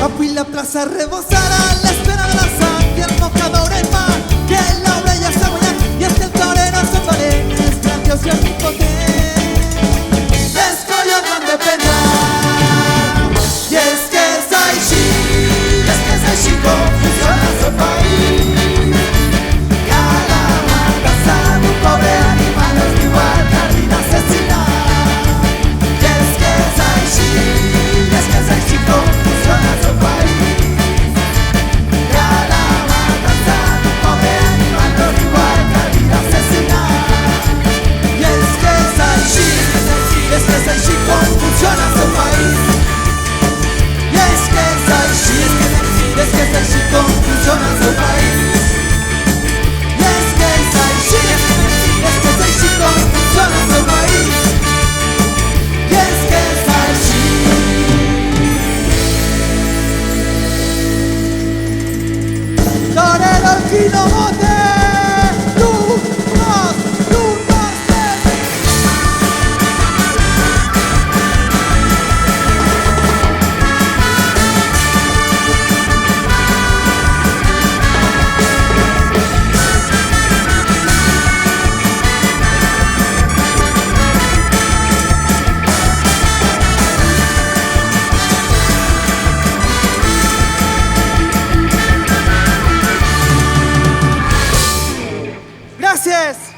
Chapo y la plaza rebosará la espera de la sangre, el mojador el mar, que la obra ya se voy y es que el torero se vale, es grandioso y omnipotente, es collón de pena. Y es que soy chico, funciona su país. Cada mata un pobre animal es igual que a vida asesina. Y es que soy chico, funciona su país. Cada mata un pobre animal es igual que a vida asesina. Y es que soy chico, funciona su país. Y es que soy chico, funciona su país. Y es que soy chico, funciona su país. Y es que soy torero el quinomote. Gracias.